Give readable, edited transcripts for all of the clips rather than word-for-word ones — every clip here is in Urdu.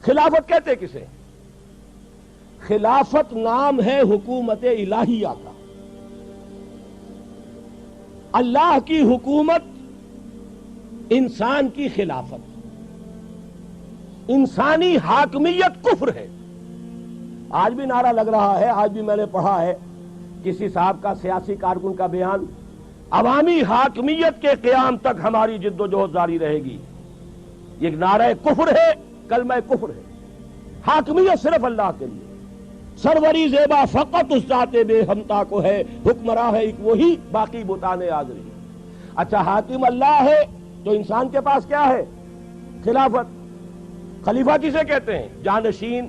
خلافت کہتے کسے؟ خلافت نام ہے حکومت الہیہ کا. اللہ کی حکومت انسان کی خلافت. انسانی حاکمیت کفر ہے. آج بھی نعرہ لگ رہا ہے, آج بھی میں نے پڑھا ہے کسی صاحب کا, سیاسی کارکن کا بیان, عوامی حاکمیت کے قیام تک ہماری جد و جہد جاری رہے گی. یہ نعرہ کفر ہے, کلمہ کفر ہے. حاکمیت صرف اللہ کے لیے. سروری زیبا فقط اس ذات بے ہمتا کو ہے, حکمراں ہے ایک وہی, باقی بتانے آزری. اچھا حاکم اللہ ہے تو انسان کے پاس کیا ہے؟ خلافت. خلیفہ کسے کہتے ہیں؟ جانشین,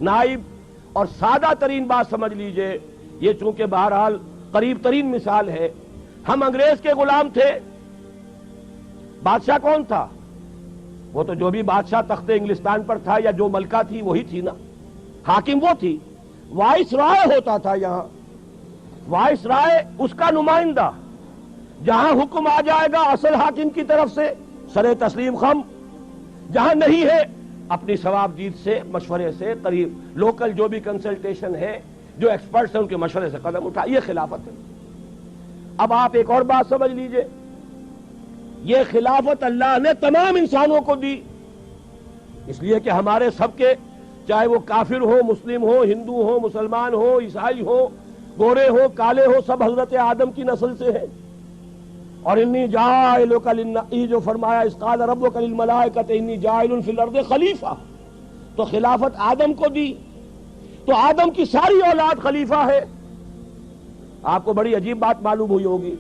نائب. اور سادہ ترین بات سمجھ لیجئے, یہ چونکہ بہرحال قریب ترین مثال ہے, ہم انگریز کے غلام تھے. بادشاہ کون تھا؟ وہ تو جو بھی بادشاہ تخت انگلستان پر تھا یا جو ملکہ تھی وہی تھی نا. حاکم وہ تھی. وائس رائے ہوتا تھا یہاں, وائس رائے اس کا نمائندہ. جہاں حکم آ جائے گا اصل حاکم کی طرف سے سر تسلیم خم, جہاں نہیں ہے اپنی ثواب دید سے, مشورے سے, قریب لوکل جو بھی کنسلٹیشن ہے, جو ایکسپرٹس ہیں ان کے مشورے سے قدم اٹھا. یہ خلافت ہے. اب آپ ایک اور بات سمجھ لیجئے, یہ خلافت اللہ نے تمام انسانوں کو دی, اس لیے کہ ہمارے سب کے, چاہے وہ کافر ہو, مسلم ہو, ہندو ہو, مسلمان ہو, عیسائی ہو, گورے ہو, کالے ہو, سب حضرت آدم کی نسل سے ہیں. اور انی جاعلک یہ جو فرمایا اس قال ربک للملائکۃ انی جاعل فی الارض خلیفہ, تو خلافت آدم کو دی, تو آدم کی ساری اولاد خلیفہ ہے. آپ کو بڑی عجیب بات معلوم ہوئی ہوگی,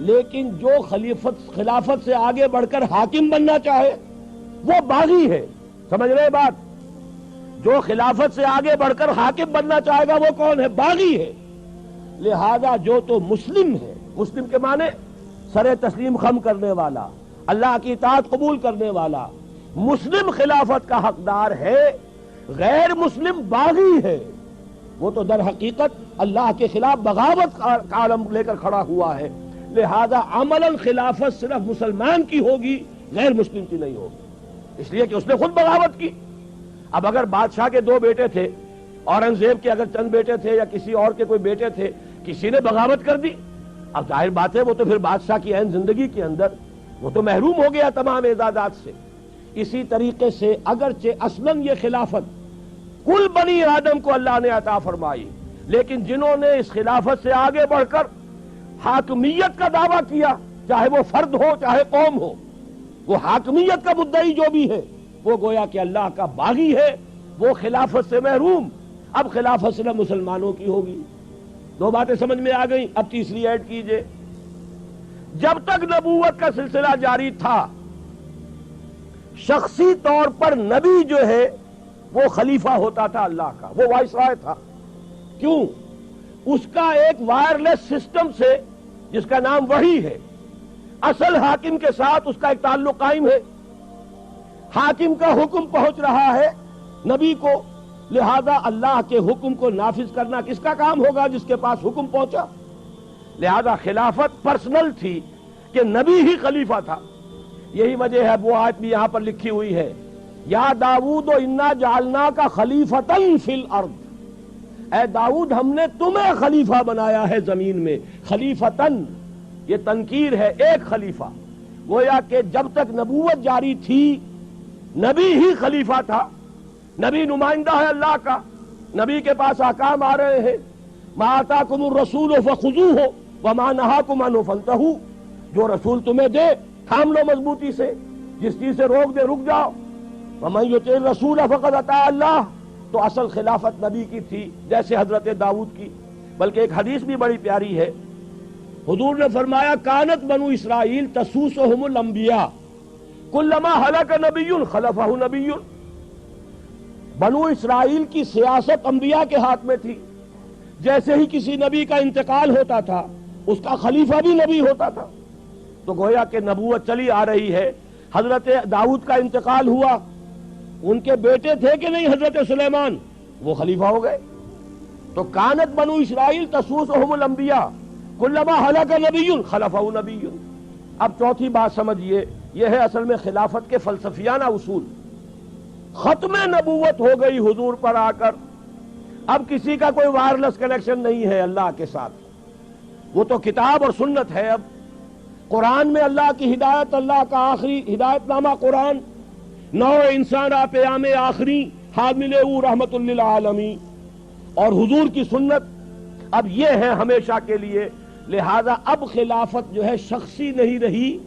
لیکن جو خلافت سے آگے بڑھ کر حاکم بننا چاہے وہ باغی ہے. سمجھ رہے بات؟ جو خلافت سے آگے بڑھ کر حاکم بننا چاہے گا وہ کون ہے؟ باغی ہے. لہذا جو تو مسلم ہے, مسلم کے معنی سر تسلیم خم کرنے والا, اللہ کی اطاعت قبول کرنے والا, مسلم خلافت کا حقدار ہے. غیر مسلم باغی ہے, وہ تو در حقیقت اللہ کے خلاف بغاوت کا علم لے کر کھڑا ہوا ہے. لہذا عملاً خلافت صرف مسلمان کی ہوگی, غیر مسلم کی نہیں ہوگی, اس لیے کہ اس نے خود بغاوت کی. اب اگر بادشاہ کے 2 بیٹے تھے, اورنگزیب کے اگر چند بیٹے تھے یا کسی اور کے کوئی بیٹے تھے, کسی نے بغاوت کر دی, اب ظاہر بات ہے وہ تو پھر بادشاہ کی عین زندگی کے اندر وہ تو محروم ہو گیا تمام اعزازات سے. اسی طریقے سے اگرچہ اصلاً یہ خلافت کل بنی آدم کو اللہ نے عطا فرمائی, لیکن جنہوں نے اس خلافت سے آگے بڑھ کر حاکمیت کا دعویٰ کیا, چاہے وہ فرد ہو چاہے قوم ہو, وہ حاکمیت کا مدعی جو بھی ہے وہ گویا کہ اللہ کا باغی ہے, وہ خلافت سے محروم. اب خلافت صرف مسلمانوں کی ہوگی. 2 باتیں سمجھ میں آ گئیں. اب تیسری ایڈ کیجئے. جب تک نبوت کا سلسلہ جاری تھا, شخصی طور پر نبی جو ہے وہ خلیفہ ہوتا تھا اللہ کا, وہ وائس رائے تھا. کیوں؟ اس کا ایک وائرلیس سسٹم سے جس کا نام وحی ہے, اصل حاکم کے ساتھ اس کا ایک تعلق قائم ہے. حاکم کا حکم پہنچ رہا ہے نبی کو, لہذا اللہ کے حکم کو نافذ کرنا کس کا کام ہوگا؟ جس کے پاس حکم پہنچا. لہذا خلافت پرسنل تھی کہ نبی ہی خلیفہ تھا. یہی وجہ ہے وہ آیت بھی یہاں پر لکھی ہوئی ہے, یا داؤد انا جعلناک خلیفۃ فی الارض, اے داؤد ہم نے تمہیں خلیفہ بنایا ہے زمین میں. خلیفتن یہ تنکیر ہے, ایک خلیفہ. گویا کہ جب تک نبوت جاری تھی نبی ہی خلیفہ تھا. نبی نمائندہ ہے اللہ کا, نبی کے پاس احکام آ رہے ہیں. ما آتاکم الرسول فخذوہ وما نہاکم عنہ فانتہوا, جو رسول تمہیں دے تھام لو مضبوطی سے, جس چیز سے روک دے رک جاؤ. ومن یطع الرسول فقد اطاع اللہ, تو اصل خلافت نبی کی تھی جیسے حضرت داؤد کی. بلکہ ایک حدیث بھی بڑی پیاری ہے, حضور نے فرمایا کانت بنو اسرائیل تسوسہم الانبیاء کلما ہلک نبی خلفہ نبی. بنو اسرائیل کی سیاست انبیاء کے ہاتھ میں تھی. جیسے ہی کسی نبی کا انتقال ہوتا تھا اس کا خلیفہ بھی نبی ہوتا تھا. تو گویا کہ نبوت چلی آ رہی ہے. حضرت داؤد کا انتقال ہوا, ان کے بیٹے تھے کہ نہیں حضرت سلیمان, وہ خلیفہ ہو گئے. تو کانت بنو اسرائیل تسوسہم الانبیاء کلما ہلک نبی خلفہ نبی. اب چوتھی بات سمجھیے, یہ ہے اصل میں خلافت کے فلسفیانہ اصول. ختم نبوت ہو گئی حضور پر آ کر، اب کسی کا کوئی وائرلیس کنیکشن نہیں ہے اللہ کے ساتھ، وہ تو کتاب اور سنت ہے۔ اب قرآن میں اللہ کی ہدایت، اللہ کا آخری ہدایت نامہ قرآن، نو انسان پیام آخری حامل او رحمت للعالمین، اور حضور کی سنت اب یہ ہے ہمیشہ کے لیے۔ لہذا اب خلافت جو ہے شخصی نہیں رہی،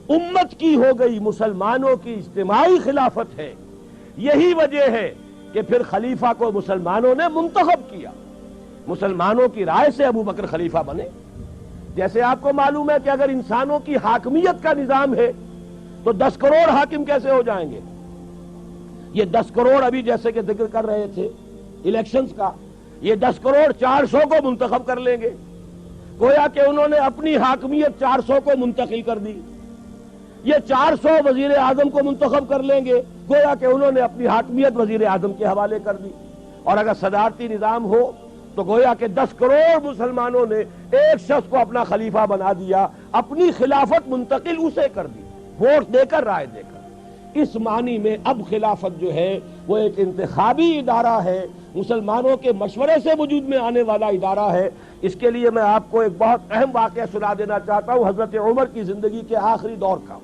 امت کی ہو گئی، مسلمانوں کی اجتماعی خلافت ہے۔ یہی وجہ ہے کہ پھر خلیفہ کو مسلمانوں نے منتخب کیا، مسلمانوں کی رائے سے ابو بکر خلیفہ بنے۔ جیسے آپ کو معلوم ہے کہ اگر انسانوں کی حاکمیت کا نظام ہے تو 10 کروڑ حاکم کیسے ہو جائیں گے؟ یہ 10 کروڑ ابھی جیسے کہ ذکر کر رہے تھے الیکشنز کا، یہ 10 کروڑ 400 کو منتخب کر لیں گے، گویا کہ انہوں نے اپنی حاکمیت 400 کو منتقل کر دی۔ یہ 400 وزیر اعظم کو منتخب کر لیں گے، گویا کہ انہوں نے اپنی حاکمیت وزیر اعظم کے حوالے کر دی۔ اور اگر صدارتی نظام ہو تو گویا کہ 10 کروڑ مسلمانوں نے ایک شخص کو اپنا خلیفہ بنا دیا، اپنی خلافت منتقل اسے کر دی، ووٹ دے کر، رائے دے کر۔ اس معنی میں اب خلافت جو ہے وہ ایک انتخابی ادارہ ہے، مسلمانوں کے مشورے سے وجود میں آنے والا ادارہ ہے۔ اس کے لیے میں آپ کو ایک بہت اہم واقعہ سنا دینا چاہتا ہوں حضرت عمر کی زندگی کے آخری دور کا۔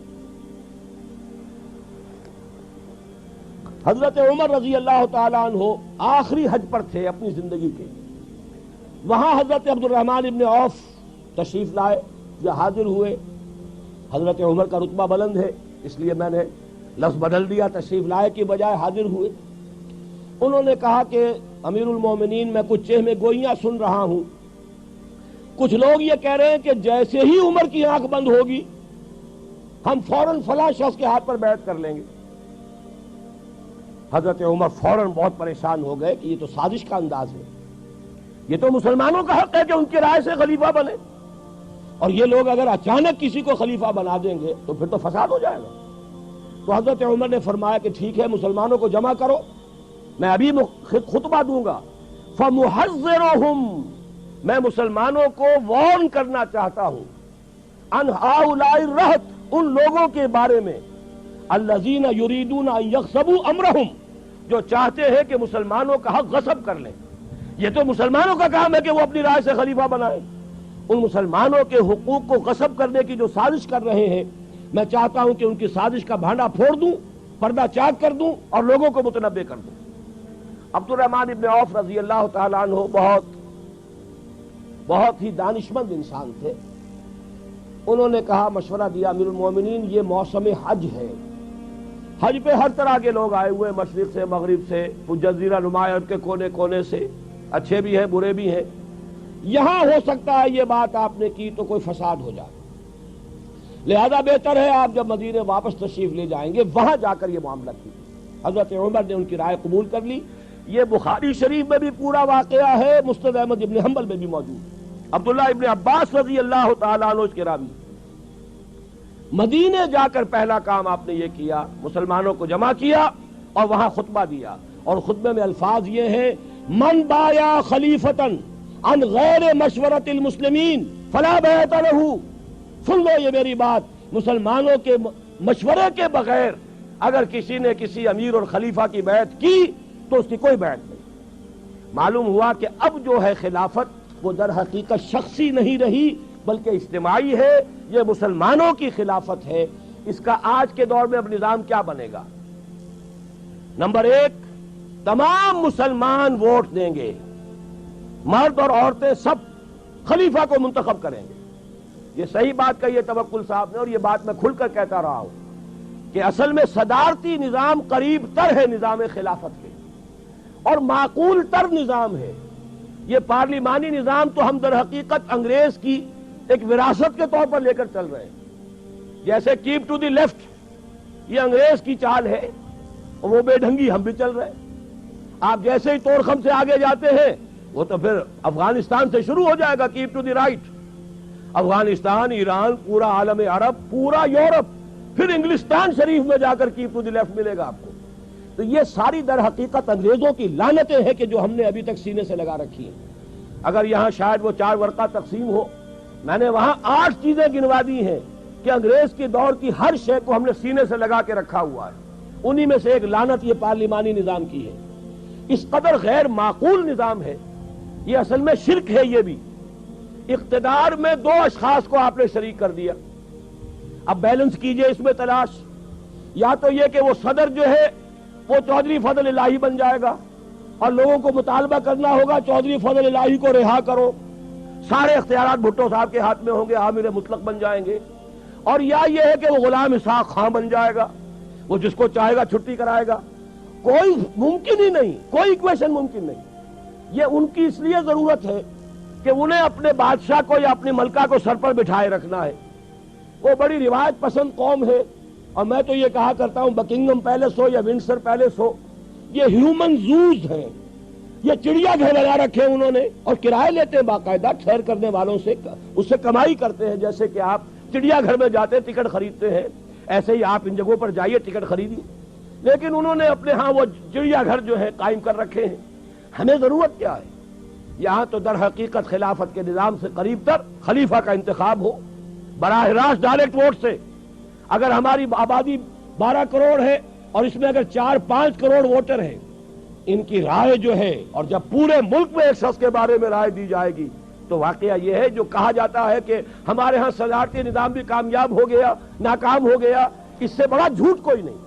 حضرت عمر رضی اللہ تعالیٰ عنہ آخری حج پر تھے اپنی زندگی کے، وہاں حضرت عبد الرحمن ابن عوف تشریف لائے یا حاضر ہوئے۔ حضرت عمر کا رتبہ بلند ہے، اس لیے میں نے لفظ بدل دیا، تشریف لائے کی بجائے حاضر ہوئے۔ انہوں نے کہا کہ امیر المومنین، میں کچھ چہمے گوئیاں سن رہا ہوں، کچھ لوگ یہ کہہ رہے ہیں کہ جیسے ہی عمر کی آنکھ بند ہوگی ہم فوراً فلاں شخص کے ہاتھ پر بیعت کر لیں گے۔ حضرت عمر فوراً بہت پریشان ہو گئے کہ یہ تو سازش کا انداز ہے، یہ تو مسلمانوں کا حق ہے کہ ان کی رائے سے خلیفہ بنے، اور یہ لوگ اگر اچانک کسی کو خلیفہ بنا دیں گے تو پھر تو فساد ہو جائے گا۔ تو حضرت عمر نے فرمایا کہ ٹھیک ہے، مسلمانوں کو جمع کرو، میں ابھی خطبہ دوں گا۔ فَمُحَذِّرُهُمْ، میں مسلمانوں کو وارن کرنا چاہتا ہوں، ان ہؤلاء الرہط، ان لوگوں کے بارے میں، الذین یریدون ان یغصبوا امرہم، جو چاہتے ہیں کہ مسلمانوں کا حق غصب کر لیں۔ یہ تو مسلمانوں کا کام ہے کہ وہ اپنی رائے سے خلیفہ بنائیں، ان مسلمانوں کے حقوق کو غصب کرنے کی جو سازش کر رہے ہیں، میں چاہتا ہوں کہ ان کی سازش کا بھانڈا پھوڑ دوں، پردہ چاک کر دوں اور لوگوں کو متنبع کر دوں۔ عبد الرحمن ابن عوف رضی اللہ تعالیٰ عنہ بہت ہی دانشمند انسان تھے۔ انہوں نے کہا، مشورہ دیا، امیر المومنین یہ موسم حج ہے، حج پہ ہر طرح کے لوگ آئے ہوئے، مشرق سے، مغرب سے، جزیرہ نما عرب کے کونے کونے سے، اچھے بھی ہیں برے بھی ہیں، یہاں ہو سکتا ہے یہ بات آپ نے کی تو کوئی فساد ہو جائے، لہذا بہتر ہے آپ جب مدینے واپس تشریف لے جائیں گے وہاں جا کر یہ معاملہ کیجیے۔ حضرت عمر نے ان کی رائے قبول کر لی۔ یہ بخاری شریف میں بھی پورا واقعہ ہے، مسند احمد ابن حنبل میں بھی موجود ہے۔ عبداللہ ابن عباس رضی اللہ تعالیٰ عنہ اس کے راوی۔ مدینے جا کر پہلا کام آپ نے یہ کیا، مسلمانوں کو جمع کیا اور وہاں خطبہ دیا، اور خطبے میں الفاظ یہ ہیں، من بایا خلیفتن عن غیر مشورت المسلمین فلا بیعت لہ۔ سن لو یہ میری بات، مسلمانوں کے مشورے کے بغیر اگر کسی نے کسی امیر اور خلیفہ کی بیعت کی تو اس کی کوئی بیعت نہیں۔ معلوم ہوا کہ اب جو ہے خلافت وہ در حقیقت شخصی نہیں رہی بلکہ اجتماعی ہے، یہ مسلمانوں کی خلافت ہے۔ اس کا آج کے دور میں اب نظام کیا بنے گا؟ نمبر 1، تمام مسلمان ووٹ دیں گے، مرد اور عورتیں سب خلیفہ کو منتخب کریں گے۔ یہ صحیح بات کہی ہے توکل صاحب نے، اور یہ بات میں کھل کر کہتا رہا ہوں کہ اصل میں صدارتی نظام قریب تر ہے نظام خلافت کے، اور معقول تر نظام ہے۔ یہ پارلیمانی نظام تو ہم در حقیقت انگریز کی ایک وراثت کے طور پر لے کر چل رہے ہیں، جیسے کیپ ٹو دی لیفٹ یہ انگریز کی چال ہے، اور وہ بے ڈھنگی ہم بھی چل رہے ہیں۔ آپ جیسے ہی توڑ خم سے آگے جاتے ہیں وہ تو پھر افغانستان سے شروع ہو جائے گا keep to the right, Afghanistan, Iran, پورا عالم عرب، پورا یورپ، پھر انگلستان شریف میں جا کر کیپ ٹو دی لیفٹ ملے گا آپ کو۔ تو یہ ساری در حقیقت انگریزوں کی لعنتیں ہیں کہ جو ہم نے ابھی تک سینے سے لگا رکھی ہیں۔ اگر یہاں شاید وہ 4 ورقہ تقسیم ہو، میں نے وہاں 8 چیزیں گنوا دی ہیں کہ انگریز کے دور کی ہر شے کو ہم نے سینے سے لگا کے رکھا ہوا ہے، انہی میں سے ایک لعنت یہ پارلیمانی نظام کی ہے. اس قدر غیر معقول نظام ہے یہ، اصل میں شرک ہے. یہ بھی اقتدار میں دو اشخاص کو آپ نے شریک کر دیا. اب بیلنس کیجئے اس میں تلاش. یا تو یہ کہ وہ صدر جو ہے وہ چودھری فضل الہی بن جائے گا اور لوگوں کو مطالبہ کرنا ہوگا چودھری فضل الہی کو رہا کرو، سارے اختیارات بھٹو صاحب کے ہاتھ میں ہوں گے، عامر مطلق بن جائیں گے. اور یا یہ ہے کہ وہ غلام اسحاق خان بن جائے گا، وہ جس کو چاہے گا چھٹی کرائے گا. کوئی ممکن ہی نہیں، کوئی ایکویشن ممکن نہیں. یہ ان کی اس لیے ضرورت ہے کہ انہیں اپنے بادشاہ کو یا اپنی ملکہ کو سر پر بٹھائے رکھنا ہے. وہ بڑی روایت پسند قوم ہے، اور میں تو یہ کہا کرتا ہوں بکنگم پیلس ہو یا ونڈسر پیلس ہو، یہ ہیومن زوز ہیں. یہ چڑیا گھر بنا رکھے انہوں نے، اور کرائے لیتے ہیں باقاعدہ سیر کرنے والوں سے، اس سے کمائی کرتے ہیں. جیسے کہ آپ چڑیا گھر میں جاتے ٹکٹ خریدتے ہیں، ایسے ہی آپ ان جگہوں پر جائیے ٹکٹ خریدیے. لیکن انہوں نے اپنے ہاں وہ چڑیا گھر جو ہے قائم کر رکھے ہیں. ہمیں ضرورت کیا ہے؟ یہاں تو در حقیقت خلافت کے نظام سے قریب تر خلیفہ کا انتخاب ہو براہ راست ڈائریکٹ ووٹ سے. اگر ہماری آبادی 12 کروڑ ہے اور اس میں اگر 4-5 کروڑ ووٹر ہیں، ان کی رائے جو ہے، اور جب پورے ملک میں ایک شخص کے بارے میں رائے دی جائے گی تو واقعہ یہ ہے جو کہا جاتا ہے کہ ہمارے ہاں صدارتی نظام بھی کامیاب ہو گیا، ناکام ہو گیا، اس سے بڑا جھوٹ کوئی نہیں.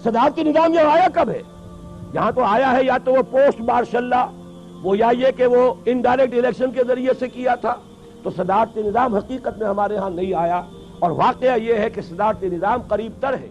صدارتی نظام یہ آیا کب ہے؟ یہاں تو آیا ہے یا تو وہ پوسٹ مارشل لا، وہ یا یہ کہ وہ انڈائریکٹ الیکشن کے ذریعے سے کیا تھا. تو صدارتی نظام حقیقت میں ہمارے ہاں نہیں آیا، اور واقعہ یہ ہے کہ صدارتی نظام قریب تر ہے.